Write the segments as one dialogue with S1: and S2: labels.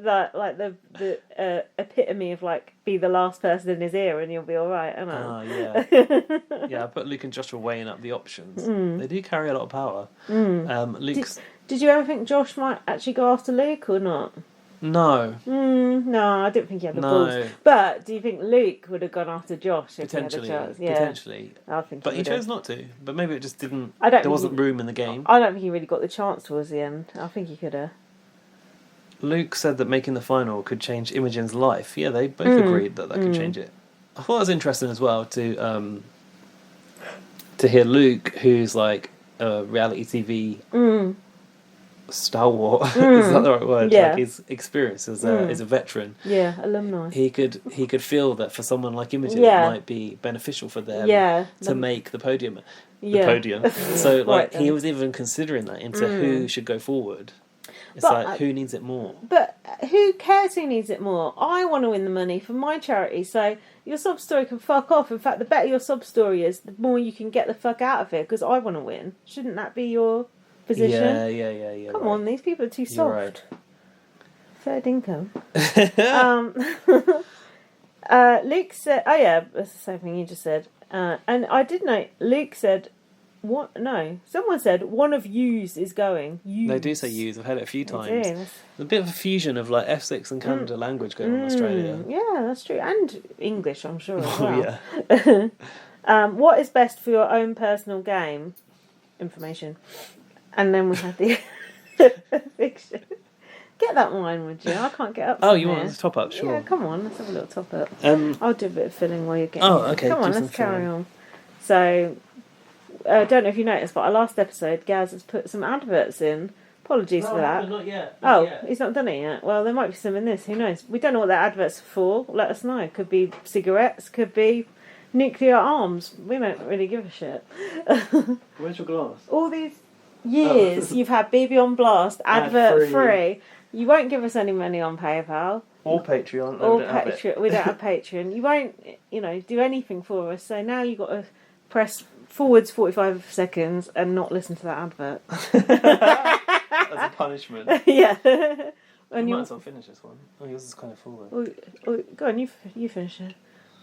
S1: the epitome of like be the last person in his ear and you'll be all right, isn't it?
S2: Oh yeah, yeah. I put Luke and Josh are weighing up the options. They do carry a lot of power. Luke's
S1: Did you ever think Josh might actually go after Luke or not?
S2: no.
S1: No, I didn't think he had the balls. But do you think Luke would have gone after Josh if he had a chance? Yeah.
S2: Potentially.
S1: I think
S2: but he chose not to. But maybe it just didn't. There wasn't room in the game.
S1: I don't think he really got the chance towards the end. I think he could have.
S2: Luke said that making the final could change Imogen's life. Yeah, they both agreed that could change it. I thought it was interesting as well to hear Luke, who's like a reality TV stalwart. Is that the right word?
S1: Yeah.
S2: Like his experience as a veteran.
S1: Yeah, alumni.
S2: He could feel that for someone like Imogen, it might be beneficial for them to make the podium. The podium. So like he was even considering that into who should go forward. It's like, who needs it more?
S1: But who cares who needs it more? I want to win the money for my charity, so your sob story can fuck off. In fact, the better your sob story is, the more you can get the fuck out of it, because I want to win. Shouldn't that be your position?
S2: Yeah.
S1: Come on, these people are too soft. Right. Third income. Luke said... Oh, yeah, that's the same thing you just said. And I did know, Luke said... What? No. Someone said one of yous is going. Yous.
S2: They do say yous. I've heard it a few times. There's a bit of a fusion of like F6 and Canada language going on in Australia.
S1: Yeah, that's true. And English, I'm sure, as well.
S2: Yeah.
S1: What is best for your own personal game? Information. And then we have the fiction. Get that wine, would you? I can't get up.
S2: Oh, you want a top up? Sure.
S1: Yeah, come on. Let's have a little top up. I'll do a bit of filling while you're getting.
S2: Oh, okay.
S1: Come on, let's carry on. So... I don't know if you noticed, but our last episode, Gaz has put some adverts in. Apologies for that.
S2: Not yet.
S1: He's not done it yet. Well, there might be some in this. Who knows? We don't know what their adverts are for. Let us know. Could be cigarettes. Could be nuclear arms. We don't really give a shit.
S2: Where's your glass?
S1: All these years you've had BB on Blast, advert free. You won't give us any money on PayPal.
S2: Or Patreon.
S1: We don't have Patreon. You won't, do anything for us. So now you've got to press forwards 45 seconds and not listen to that advert.
S2: As a punishment.
S1: Yeah.
S2: And you might as well finish this one. Oh, yours is kind of full though.
S1: Go on, you finish it.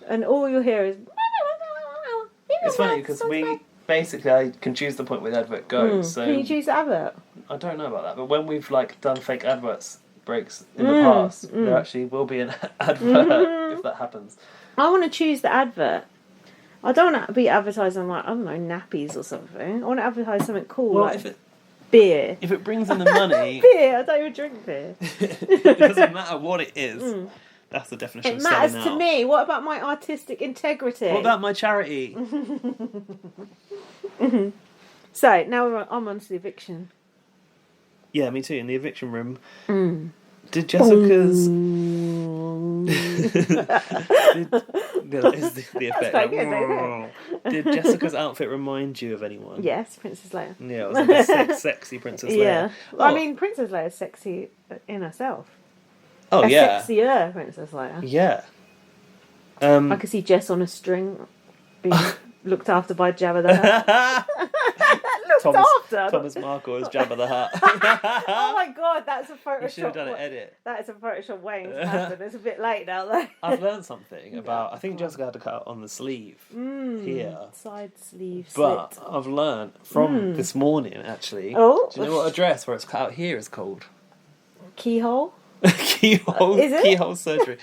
S1: And all you'll hear is...
S2: It's funny because I can choose the point where the advert goes. So
S1: can you choose the advert?
S2: I don't know about that, but when we've done fake adverts breaks in the past, there actually will be an advert if that happens.
S1: I want to choose the advert. I don't want to be advertising I don't know, nappies or something. I want to advertise something cool, beer.
S2: If it brings in the money...
S1: Beer! I don't even drink beer.
S2: It doesn't matter what it is. That's the definition of selling out.
S1: It matters to me. What about my artistic integrity?
S2: What about my charity?
S1: So, now I'm on to the eviction.
S2: Yeah, me too. In the eviction room. Did Jessica's... That is the effect. Did Jessica's outfit remind you of anyone?
S1: Yes, Princess Leia.
S2: Yeah, it was like a sexy Princess Leia.
S1: Yeah. Well, I mean, Princess Leia is sexy in herself.
S2: Oh, yeah.
S1: Sexier Princess Leia.
S2: Yeah.
S1: I could see Jess on a string being looked after by Jabba the Hutt.
S2: Thomas Markle as Jabba the Hutt.
S1: Oh my god, that's a Photoshop.
S2: You should have done an edit.
S1: That is a Photoshop waiting to happen. It's a bit late now though.
S2: I've learned something about... I think Jessica had to cut on the sleeve here.
S1: Side sleeve
S2: But
S1: slit.
S2: I've learned from this morning, actually.
S1: Oh.
S2: Do you know what a dress where it's cut out here is called?
S1: Keyhole?
S2: Keyhole.
S1: Is it?
S2: Keyhole surgery.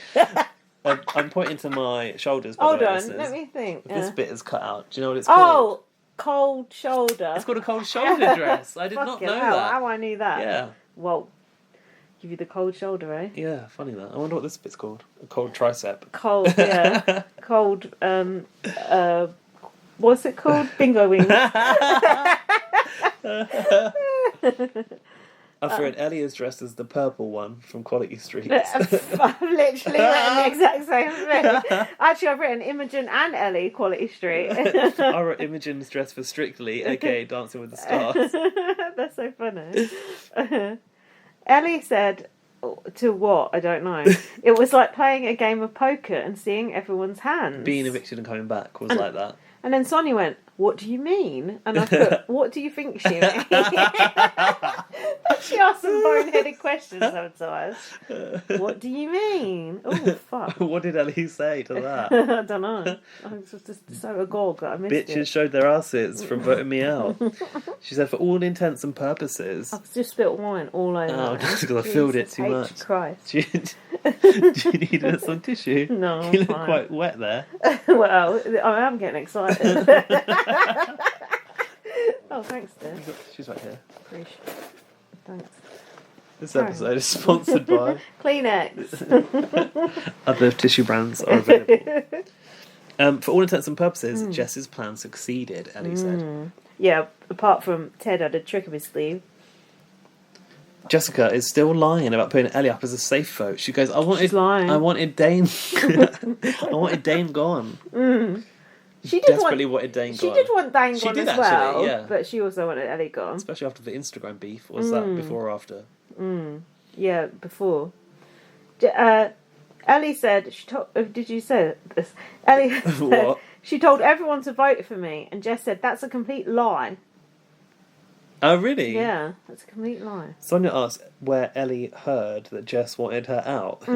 S2: I'm pointing to my shoulders.
S1: Hold on, let me think.
S2: This bit is cut out. Do you know what it's called?
S1: Oh, cold shoulder.
S2: It's called a cold shoulder dress. I did not know that.
S1: How I knew that?
S2: Yeah.
S1: Well, give you the cold shoulder, eh?
S2: Yeah, funny that. I wonder what this bit's called. A cold tricep.
S1: Cold, yeah. Cold, what's it called? Bingo wings.
S2: I've written Ellie is dressed as the purple one from Quality Street.
S1: I've literally written the exact same thing. Actually, I've written Imogen and Ellie, Quality Street.
S2: I wrote Imogen's dressed for Strictly, aka Dancing with the Stars.
S1: That's so funny. Ellie said, to what? I don't know. It was like playing a game of poker and seeing everyone's hands.
S2: Being evicted and coming back was like that.
S1: And then Sonia went, what do you mean? And I put, what do you think she meant? That's She asked some boneheaded questions sometimes. What do you mean? Oh, fuck.
S2: What did Ellie say to that?
S1: I don't know. I was just so agog that I missed
S2: Bitches
S1: it.
S2: showed their asses from voting me out. She said, for all intents and purposes.
S1: I've just spilled wine all over.
S2: Oh, just because I filled it too much.
S1: Christ.
S2: Do you need some tissue?
S1: No,
S2: You look
S1: fine.
S2: quite wet there.
S1: Well, I am getting excited. Oh, thanks, dear.
S2: She's right here.
S1: Appreciate it. Thanks.
S2: This episode is sponsored by
S1: Kleenex.
S2: other tissue brands are available. For all intents and purposes, Jess's plan succeeded, Ellie said.
S1: Yeah, apart from Ted had a trick up his sleeve.
S2: Jessica is still lying about putting Ellie up as a safe vote. She goes,
S1: She's lying.
S2: I wanted Dane I wanted Dane gone.
S1: She did
S2: Desperately wanted Dane
S1: She
S2: gone.
S1: did want Dane
S2: She
S1: gone
S2: did
S1: as
S2: actually,
S1: well,
S2: yeah.
S1: but she also wanted Ellie gone.
S2: Especially after the Instagram beef. Was that before or after?
S1: Yeah, before. Ellie said, did you say this? Ellie said,
S2: What?
S1: she told everyone to vote for me, and Jess said, that's a complete lie.
S2: Oh, really?
S1: Yeah, that's a complete lie.
S2: Sonia asked where Ellie heard that Jess wanted her out.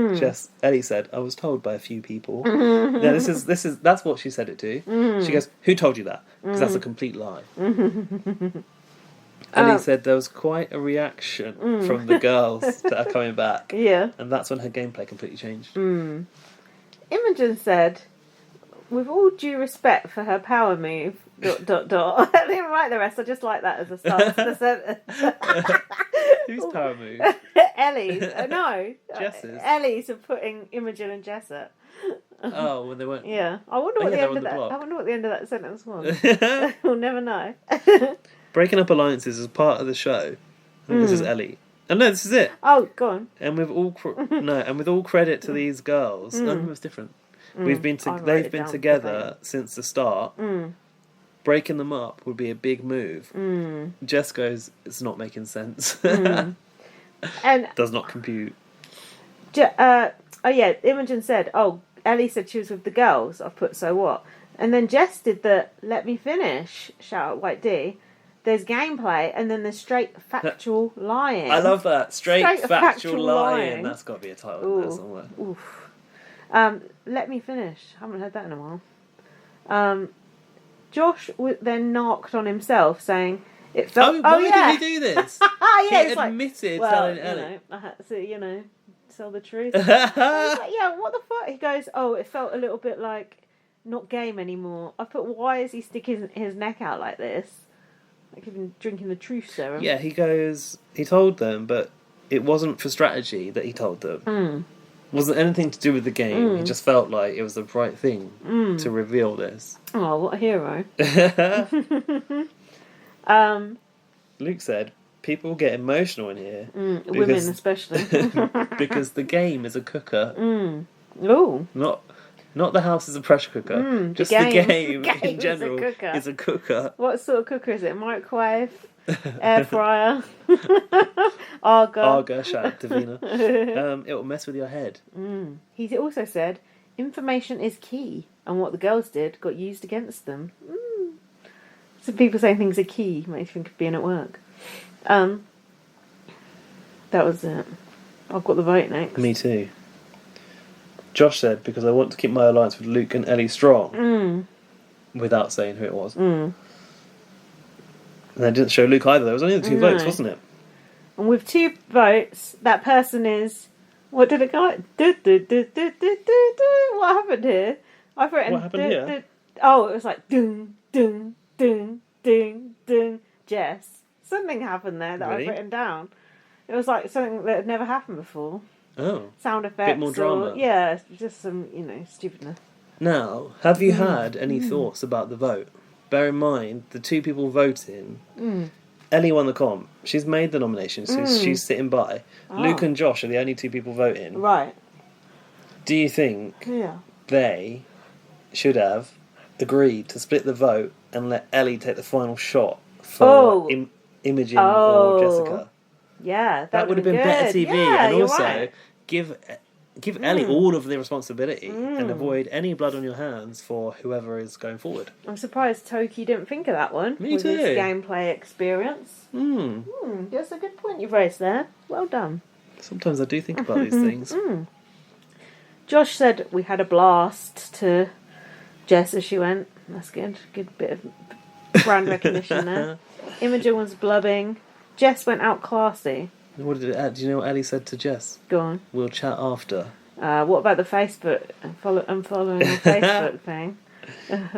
S2: Ellie said, I was told by a few people. Yeah, that's what she said it to. She goes, who told you that? Because that's a complete lie. Ellie said there was quite a reaction from the girls that are coming back.
S1: Yeah.
S2: And that's when her gameplay completely changed.
S1: Imogen said, with all due respect for her power move, ... I didn't write the rest, I just like that as a start to the sentence.
S2: Whose power move?
S1: Ellie's. No.
S2: Jess's.
S1: Ellie's of putting Imogen and Jess up.
S2: Oh, when they weren't...
S1: Yeah. I wonder what
S2: yeah,
S1: the
S2: they
S1: end
S2: were
S1: of
S2: on the
S1: that.
S2: block.
S1: I wonder what the end of that sentence was. We'll never know.
S2: Breaking up alliances is part of the show. And this is Ellie. Oh, no, this is it.
S1: Oh, go on.
S2: And with all with all credit to these girls, no, it's different. They've been together since the start. Breaking them up would be a big move. Jess goes, it's not making sense.
S1: And
S2: does not compute.
S1: Imogen said, Ellie said she was with the girls. I've put so what? And then Jess did the let me finish, shout out White D. There's gameplay, and then there's straight factual lying.
S2: I love that. Straight factual lying.
S1: lying.
S2: That's got to be a title in there somewhere.
S1: Oof. Let me finish. Haven't heard that in a while. Josh then knocked on himself, saying it felt.
S2: Why did he do this?
S1: Yeah,
S2: he admitted telling Ellie.
S1: I had to, tell the truth. I was like, yeah, what the fuck? He goes, it felt a little bit like not game anymore. I put, why is he sticking his neck out like this? Like he's been drinking the truth serum.
S2: Yeah, he told them, but it wasn't for strategy that he told them. Wasn't anything to do with the game. He just felt like it was the right thing to reveal this.
S1: Oh, what a hero.
S2: Luke said, people get emotional in here.
S1: Women especially.
S2: Because the game is a cooker.
S1: Ooh.
S2: Not the house is a pressure cooker. Just the game in general is a cooker.
S1: What sort of cooker is it? Microwave? Air fryer? Arga,
S2: shout out to Davina. It will mess with your head.
S1: He also said, information is key, and what the girls did got used against them. So people saying things are key makes you think of being at work. That was it. I've got the vote next.
S2: Me too. Josh said, because I want to keep my alliance with Luke and Ellie strong. Without saying who it was. And they didn't show Luke either. There was only the two votes, wasn't it?
S1: And with 2 votes, that person is... What did it go like? What happened here? I've written...
S2: What happened here?
S1: It was like... Ding, ding, ding, ding, ding. Jess. Something happened there that I've written down. It was like something that had never happened before.
S2: Oh.
S1: Sound effects.
S2: Bit more drama.
S1: Yeah, just some, stupidness.
S2: Now, have you had any thoughts about the vote? Bear in mind, the 2 people voting... Ellie won the comp. She's made the nomination, so she's sitting by. Luke and Josh are the only 2 people voting.
S1: Right.
S2: Do you think they should have agreed to split the vote and let Ellie take the final shot for Imogen or Jessica?
S1: Yeah,
S2: that would have been better TV.
S1: Yeah,
S2: and also
S1: right.
S2: give give Ellie all of the responsibility and avoid any blood on your hands for whoever is going forward.
S1: I'm surprised Toki didn't think of that one.
S2: Me
S1: with
S2: too.
S1: his gameplay experience. That's a good point you've raised there. Well done.
S2: Sometimes I do think about these things.
S1: Josh said we had a blast to Jess as she went. That's good. Good bit of brand recognition there. Imogen was blubbing. Jess went out classy.
S2: What did it? Do you know what Ellie said to Jess?
S1: Go on.
S2: We'll chat after.
S1: What about the Facebook unfollowing the Facebook thing?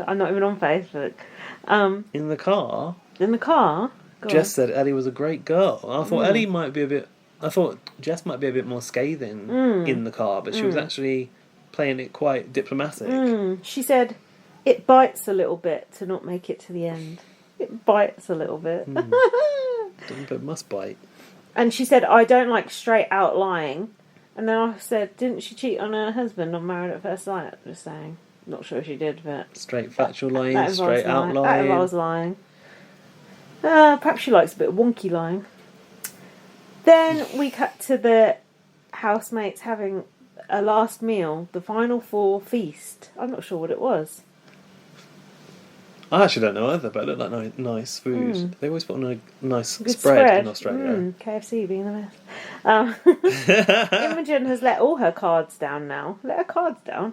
S1: I'm not even on Facebook.
S2: In the car.
S1: In the car.
S2: Jess said Ellie was a great girl. I thought Ellie might be a bit. I thought Jess might be a bit more scathing in the car, but she was actually playing it quite diplomatic.
S1: She said, "It bites a little bit to not make it to the end. It bites a little bit."
S2: But must bite.
S1: And she said, "I don't like straight out lying." And then I said, "Didn't she cheat on her husband on Married at First Sight?" Just saying. Not sure if she did, but...
S2: Straight factual lying, straight out lying.
S1: That involves lying. Perhaps she likes a bit of wonky lying. Then we cut to the housemates having a last meal, the final four feast. I'm not sure what it was.
S2: I actually don't know either, but it looked like nice food. They always put on a nice spread in Australia.
S1: KFC being the best. Imogen has let all her cards down now. Let her cards down.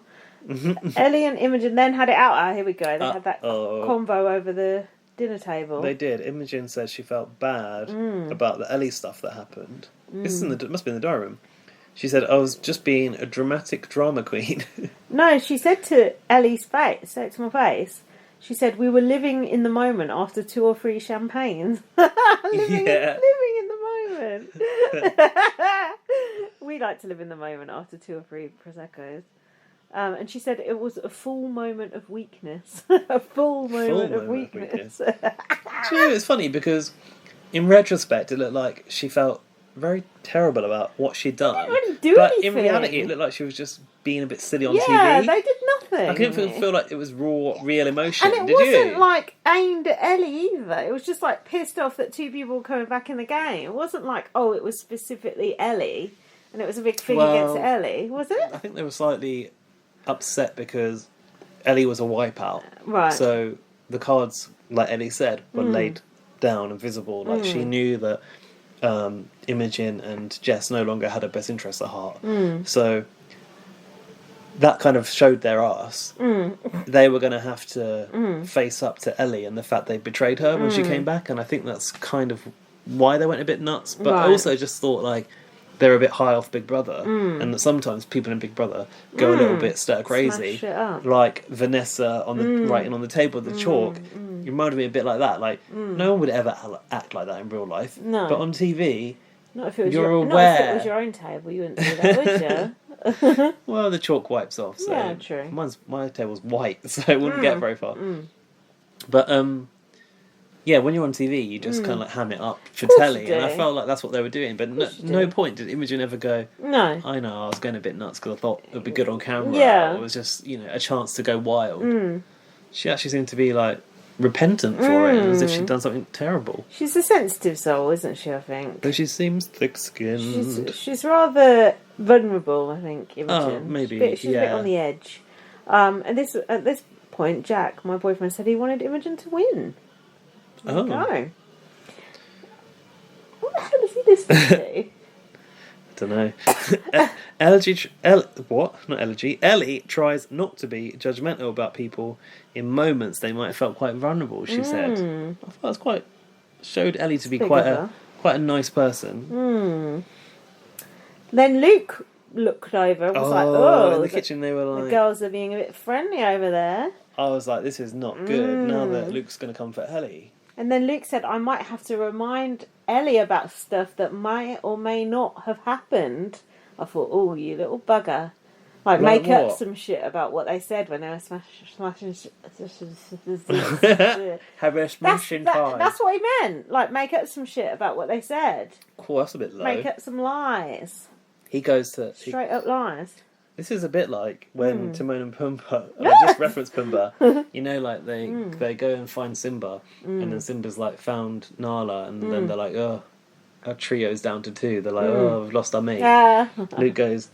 S1: Ellie and Imogen then had it out. Here we go. They had that convo over the dinner table.
S2: They did. Imogen said she felt bad about the Ellie stuff that happened. This is must be in the diary room. She said, "I was just being a dramatic drama queen."
S1: No, she said to Ellie's face, say it to my face. She said, "We were living in the moment after 2 or 3 champagnes." living in the moment. We like to live in the moment after 2 or 3 Prosecco's. And she said it was a full moment of weakness. A full moment of weakness.
S2: Do you know, it's funny because in retrospect it looked like she felt very terrible about what she'd done.
S1: She didn't really do
S2: but
S1: anything.
S2: In reality it looked like she was just being a bit silly on TV.
S1: Yeah, they did nothing.
S2: I couldn't feel like it was raw, real emotion.
S1: And it wasn't like aimed at Ellie either. It was just like pissed off that 2 people were coming back in the game. It wasn't like, it was specifically Ellie and it was a big thing against Ellie, was it?
S2: I think they were slightly upset because Ellie was a wipeout.
S1: Right.
S2: So the cards, like Ellie said, were laid down and visible. Like she knew that Imogen and Jess no longer had her best interests at heart. So that kind of showed their arse. They were going to have to face up to Ellie and the fact they betrayed her when she came back, and I think that's kind of why they went a bit nuts. But I also just thought like they're a bit high off Big Brother, and that sometimes people in Big Brother go a little bit stir crazy, like Vanessa on the writing on the table with the chalk. You reminded me a bit like that. Like no one would ever act like that in real life.
S1: No,
S2: but on TV,
S1: not if it was
S2: you're aware.
S1: Not if it was your own table, you wouldn't do that, would you?
S2: Well, the chalk wipes off. So
S1: yeah, true.
S2: My table's white, so it wouldn't get very far. But yeah, when you're on TV, you just kind of like ham it up for telly, and I felt like that's what they were doing. But no point did Imogen ever go, "No, I know, I was going a bit nuts because I thought it would be good on camera."
S1: Yeah,
S2: it was just a chance to go wild. She actually seemed to be like repentant for it, as if she'd done something terrible.
S1: She's a sensitive soul, isn't she? I think.
S2: Though she seems thick-skinned.
S1: She's rather vulnerable, I think. Imogen.
S2: Oh, maybe.
S1: She's a bit on the edge. And at this point, Jack, my boyfriend, said he wanted Imogen to win. There you go. What the hell is he listening to?
S2: I don't know. Ellie tries not to be judgmental about people in moments they might have felt quite vulnerable, she said. I thought it was showed Ellie to be quite a nice person.
S1: Then Luke looked over and was
S2: in the kitchen they were like,
S1: the girls are being a bit friendly over there.
S2: I was like, this is not good now that Luke's going to come for Ellie.
S1: And then Luke said, I might have to remind Ellie about stuff that might or may not have happened. I thought, oh, you little bugger. Like make up some shit about what they said when they were smashing
S2: Have a smashing pie.
S1: That's what he meant. Like make up some shit about what they said.
S2: Cool, that's a bit low.
S1: Make up some lies.
S2: He goes to...
S1: Straight up lies.
S2: This is a bit like when Timon and Pumbaa, I just referenced Pumbaa, like they go and find Simba, and then Simba's like found Nala, and then they're like, oh, our trio's down to 2. They're like, oh, we've lost our mate. Luke goes,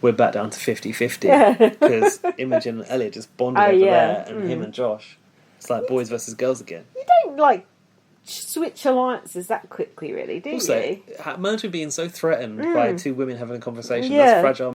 S2: we're back down to 50-50
S1: Yeah.
S2: because Imogen and Elliot just bonded
S1: Oh,
S2: over
S1: yeah.
S2: there, and him and Josh, it's like boys versus girls again.
S1: You don't, like, switch alliances that quickly, really, do
S2: Also,
S1: you?
S2: imagine being so threatened by two women having a conversation.
S1: Yeah.
S2: That's fragile